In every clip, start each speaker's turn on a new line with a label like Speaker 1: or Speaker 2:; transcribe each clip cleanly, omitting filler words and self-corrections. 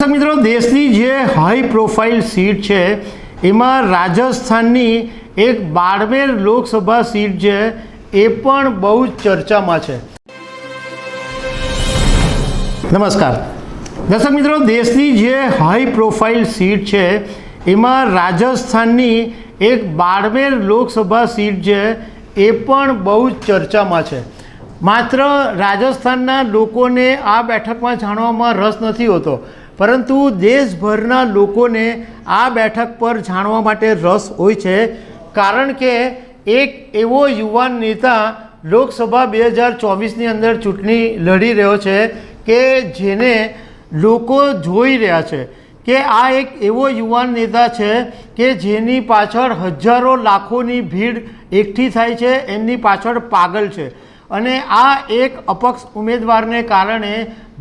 Speaker 1: મિત્રો, દેશની જે હાઈ પ્રોફાઇલ સીટ છે એમાં રાજસ્થાનની એક બાડમેર લોકસભા સીટ છે એ પણ બહુ જ ચર્ચામાં છે। નમસ્કાર દર્શક મિત્રો, દેશની જે હાઈ પ્રોફાઇલ સીટ છે એમાં રાજસ્થાનની એક બાડમેર લોકસભા સીટ છે એ પણ બહુ જ ચર્ચામાં છે। માત્ર રાજસ્થાનના લોકોને આ બેઠકમાં જાણવામાં રસ નથી હોતો, પરંતુ દેશભરના લોકોને આ બેઠક પર જાણવા માટે રસ હોય છે, કારણ કે એક એવો યુવાન નેતા લોકસભા 2024ની અંદર ચૂંટણી લડી રહ્યો છે કે જેને લોકો જોઈ રહ્યા છે કે આ એક એવો યુવાન નેતા છે કે જેની પાછળ હજારો લાખોની ભીડ એકઠી થાય છે, એમની પાછળ પાગલ છે। અને આ એક અપક્ષ ઉમેદવારને કારણે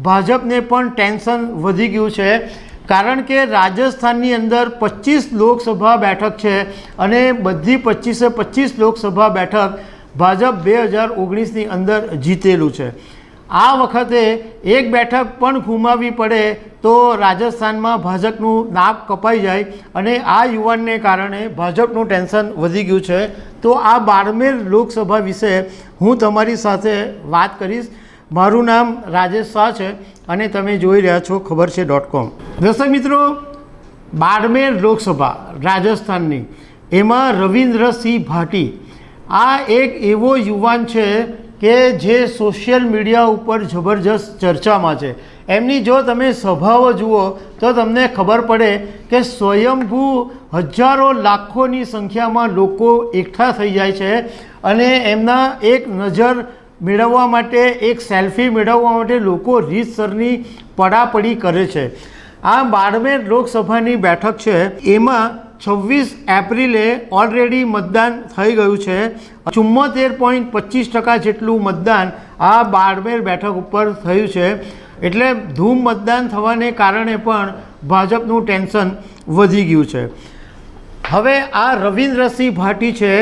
Speaker 1: ભાજપને પણ ટેન્શન વધી ગયું છે, કારણ કે રાજસ્થાનની અંદર 25 લોકસભા બેઠક છે અને બધી 25 લોકસભા બેઠક ભાજપ 2019ની અંદર જીતેલું છે। આ વખતે એક બેઠક પણ ગુમાવવી પડે તો રાજસ્થાનમાં ભાજપનું નાક કપાઈ જાય અને આ યુવાનને કારણે ભાજપનું ટેન્શન વધી ગયું છે। તો આ બાડમેર લોકસભા વિશે હું તમારી સાથે વાત કરીશ। મારું નામ રાજેશ શાહ છે અને તમે જોઈ રહ્યા છો ખબર છે.com। દર્શક મિત્રો, બાડમેર લોકસભા રાજસ્થાનની એમાં રવિન્દ્રસિંહ ભાટી આ એક એવો યુવાન છે કે જે સોશિયલ મીડિયા ઉપર જબરજસ્ત ચર્ચામાં છે। એમની જો તમે સ્વભાવ જુઓ તો તમને ખબર પડે કે સ્વયંભૂ હજારો લાખોની સંખ્યામાં લોકો એકઠા થઈ જાય છે અને એમના એક નજર મેળવવા માટે, એક સેલ્ફી મેળવવા માટે લોકો રીતસરની પડાપડી કરે છે। આ બાડમેર લોકસભાની બેઠક છે એમાં 26 એપ્રિલે ઓલરેડી મતદાન થઈ ગયું છે। 74.25% જેટલું મતદાન આ બાડમેર બેઠક ઉપર થયું છે, એટલે ધૂમ મતદાન થવાને કારણે પણ ભાજપનું ટેન્શન વધી ગયું છે। હવે આ રવિન્દ્રસિંહ ભાટી છે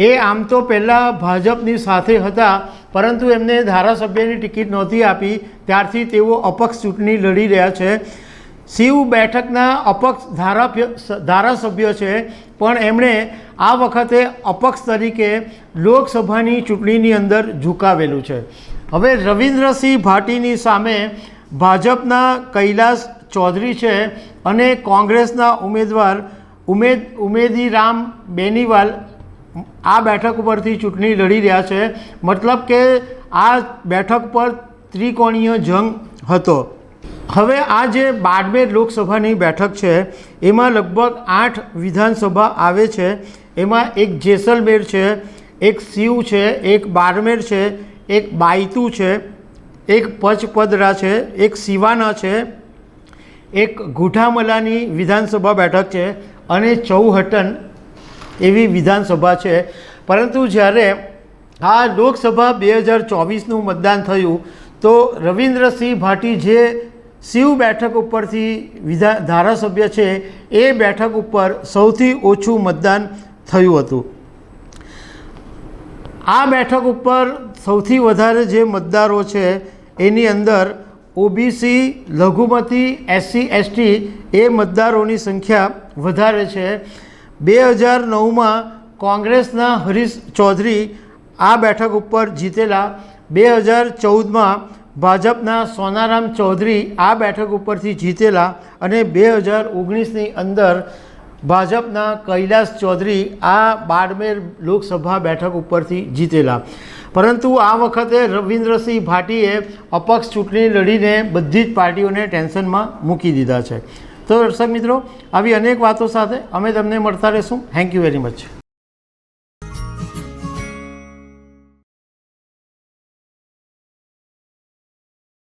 Speaker 1: એ આમ તો પહેલાં ભાજપની સાથે હતા, પરંતુ એમને ધારાસભ્યની ટિકિટ નહોતી આપી, ત્યારથી તેઓ અપક્ષ ચૂંટણી લડી રહ્યા છે। શિવ બેઠકના અપક્ષ ધારાસભ્ય છે, પણ એમણે આ વખતે અપક્ષ તરીકે લોકસભાની ચૂંટણીની અંદર ઝુકાવેલું છે। હવે રવિન્દ્રસિંહ ભાટીની સામે ભાજપના કૈલાસ ચૌધરી છે અને કોંગ્રેસના ઉમેદવાર ઉમેદીરામ બેનીવાલ આ બેઠક ઉપરથી ચૂંટણી લડી રહ્યા છે। મતલબ કે આ બેઠક પર ત્રિકોણીય જંગ હતો। હવે આ જે બાડમેર લોકસભાની બેઠક છે એમાં લગભગ 8 વિધાનસભા આવે છે। એમાં એક જેસલમેર છે, એક શિવ છે, એક બાડમેર છે, એક બાયતુ છે, એક પચપદરા છે, એક સિવાના છે, એક ગુઠામલાની વિધાનસભા બેઠક છે અને ચૌહટન એવી વિધાનસભા છે। પરંતુ જ્યારે આ લોકસભા 2024નું મતદાન થયું તો રવિન્દ્રસિંહ ભાટી જે શિવ બેઠક ઉપરથી ધારાસભ્ય છે એ બેઠક ઉપર સૌથી ઓછું મતદાન થયું હતું। આ બેઠક ઉપર સૌથી વધારે જે મતદારો છે એની અંદર ઓબીસી, લઘુમતી, SC ST એ મતદારોની સંખ્યા વધારે છે। 2009માં કોંગ્રેસના હરીશ ચૌધરી આ બેઠક ઉપર જીતેલા, 2014માં ભાજપના સોનારામ ચૌધરી આ બેઠક ઉપરથી જીતેલા અને 2019ની અંદર ભાજપના કૈલાસ ચૌધરી આ બાડમેર લોકસભા બેઠક ઉપરથી જીતેલા। પરંતુ આ વખતે રવિન્દ્રસિંહ ભાટીએ અપક્ષ ચૂંટણી લડીને બધી જ પાર્ટીઓને ટેન્શનમાં મૂકી દીધા છે। તો દર્શક મિત્રો, આવી અનેક વાતો સાથે અમે તમને મળતા રહીશું। Thank you very much.